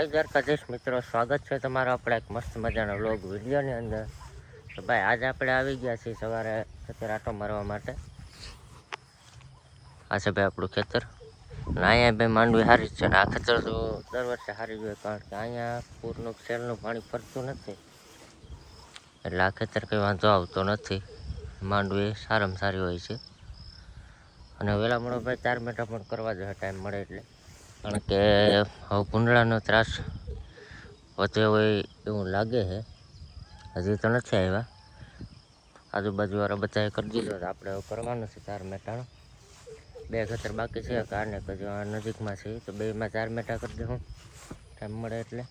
જય દ્વારકાધીશ મિત્રો, સ્વાગત છે તમારો આપણા એક મસ્ત મજાનો વ્લોગ વિડીયોની અંદર. તો ભાઈ આજે આપણે આવી ગયા છીએ સવારે ખેતર આટો મારવા માટે. આ છે ભાઈ આપણું ખેતર. અને અહીંયા ભાઈ માંડવી સારી જ છે ને આ ખેતર તો દર વર્ષે સારી જ હોય, કારણ કે અહીંયા પૂરનું સેલનું પાણી ફરતું નથી, એટલે આ ખેતર કંઈ વાંધો આવતો નથી. માંડવી સારામાં સારી હોય છે. અને વહેલા મળો ભાઈ 4 મેટા પણ કરવા જોઈએ ટાઈમ મળે એટલે, કારણ કે હવે ભૂંડળાનો ત્રાસ વધે હોય એવું લાગે છે. હજી તો નથી આવ્યા, આજુબાજુવાળા બધાએ કરી દીધો, તો આપણે હવે કરવાનું છે 4 મેટાનો. 2 ખેતર બાકી છે, કારણે કે જો આ નજીકમાં છે તો 2માં 4 મેટા કરી દઉં ટાઈમ મળે એટલે.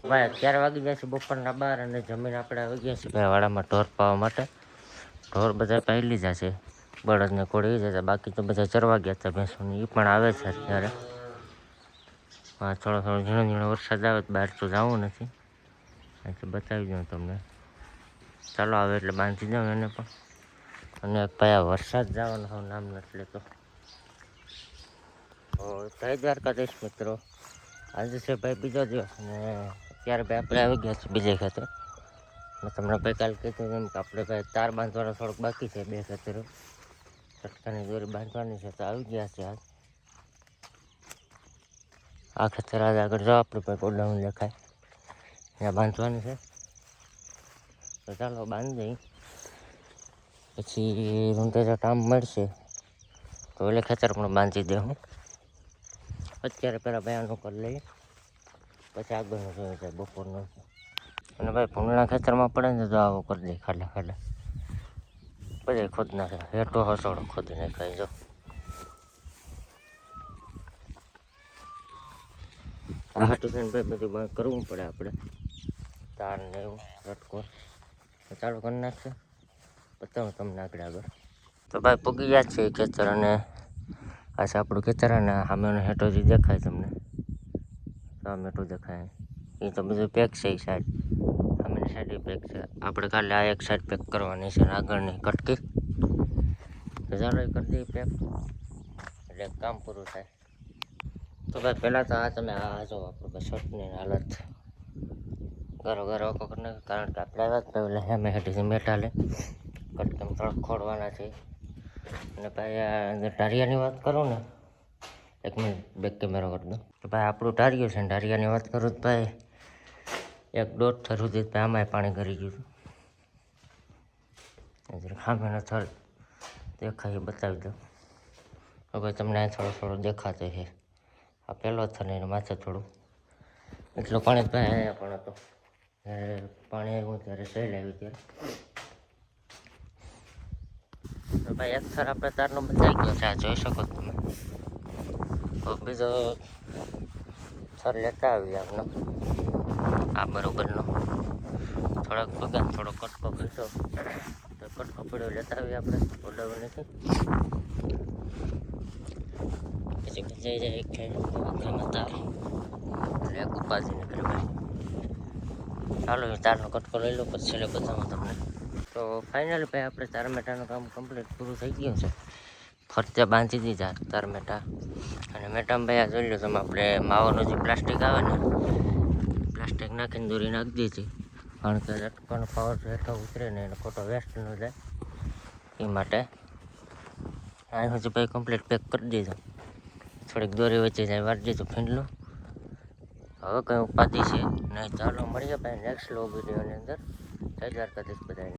ભાઈ 11 વાગી જાય છે બપોરના 12, અને જમીન આપણે આવી ગયા છે ભાઈ વાડામાં ઢોર પાવા માટે. ઢોર બધા પાઈ લીધા છે, બળદને કોળી જતા, બાકી તો બધા ચરવા ગયા હતા ભેંસોને, એ પણ આવે છે અત્યારે. હા, થોડો ઝીણો ઝીણો વરસાદ આવે તો બહાર તો જવું નથી, એટલે બતાવી દઉં તમને. ચાલો આવે એટલે બાંધી દઉં એને પણ. અને ભાઈ આ વરસાદ જવાનું હવે નામ નથી લેતો. જય દ્વારકાધીશ મિત્રો, આજે છે ભાઈ બીજો દિવસ, અને અત્યારે ભાઈ આપણે આવી ગયા છીએ બીજે ખેતર. મેં તમને ભાઈ કાલે કીધું એમ કે આપણે ભાઈ તાર બાંધવાનો થોડોક બાકી છે, 2 ખેતરો ચટકાની દોરી બાંધવાની છે, તો આવી ગયા છે આજ. આ ખેતર આજે આગળ જાઓ આપણે ભાઈ ગોડાઉન દેખાય ત્યાં બાંધવાની છે, તો ચાલો બાંધી દઈ. પછી રૂંધે જો ટાઈમ મળશે તો એટલે ખેતર પણ બાંધી દઉં. અત્યારે પહેલાં ભાઈ આનું કરી લઈએ, પછી આગળનું જોયું જાય બપોરનું. અને ભાઈ ભૂંડના ખેતરમાં પડે ને તો આવો કરી દે, ખાડા ખાડા બધે ખોદ નાખે, હેઠો હસોડો ખોદી નાખાય. જો આ હાટું થઈને ભાઈ બધું કરવું પડે આપણે, તાર ને એવું રટકો. ચાલુ કરી નાખશે, બતાવું તમને આગળ. તો ભાઈ પૂગી ગયા છે ખેતર, અને આ છે આપણું ખેતર. અને સામેનો હેઠો જે દેખાય તમને, સામે હેઠું દેખાય, એ તો બધું પેક છે. એ સાઈડ સામેની સાઈડ એ પેક છે. આપણે ખાલી આ એક સાઈડ પેક કરવાની છે, આગળની કટકી. તો ચાલો એ કરી દઈએ પેક, એટલે કામ પૂરું થાય. તો ભાઈ પહેલાં તો આ તમે આ જો આપણે શર્ટની હાલત ગરો ગરો કરી નાખે, કારણ કે આપણે આવ્યા જ પહેલાં સામે હેઠીથી મેટા લે કટકેમ થોડાક ખોડવાના છે. અને ભાઈ આ ઢારિયાની વાત કરું ને, 1 મિનિટ બેક કેમેરો કરી દઉં. તો ભાઈ આપણું ઢારિયું છે ને, ઢારિયાની વાત કરું તો ભાઈ 1-1.5 થર સુધી આમાંય પાણી કરી ગયું હતું. સામેનો થર દેખાય એ બતાવી દઉં. હવે તમને આ થોડો દેખાતો છે, આ પહેલો થર ને માથે થોડું એટલું પાણી ભાઈ અહીંયા પણ હતું. જ્યારે પાણી આવ્યું ત્યારે સેલ આવ્યું ત્યારે. તો ભાઈ 1 થર આપણે તારનો બચાવી ગયો છે, આ જોઈ શકો તમે. તો બીજો થર લેતા આવીએ આપનો, આ બરોબરનો. થોડોક પગાર થોડો કટકો પીધો, તો કટકો પીડ્યો લેતા આવીએ આપણે, ઓડાવું નથી. પછી બચાઈ જાય એક ખામાં તાર, એટલે એક ઉપાધિ નીકળે ભાઈ. ચાલો એ તારનો કટકો લઈ લો, પછી છેલ્લે બતાવું તમને. તો ફાઇનલ ભાઈ આપણે 4 મેટાનું કામ કમ્પ્લીટ પૂરું થઈ ગયું છે. ફરતે બાંધી દીધા 4 મેટા. અને મેટામાં ભાઈ આ જોઈ લો તમે, આપણે માવાનું જે પ્લાસ્ટિક આવે ને, પ્લાસ્ટિક નાખીને દોરી નાખી દીધી, કારણ કે લટકાનો પાવર હેઠો ઉતરે ને એને ખોટો વેસ્ટ ન જાય એ માટે. અહીં હજી ભાઈ કમ્પ્લીટ પેક કરી દીધું, થોડીક દોરી વચ્ચે જાય વાળી દીધું ફીંડલું. હવે કંઈ ઉપાધિ છે નહીં. ચાલો મળીએ ભાઈ નેક્સ્ટ વ્લોગ વિડીયોની અંદર. જય દ્વારકાધીશ બધાને.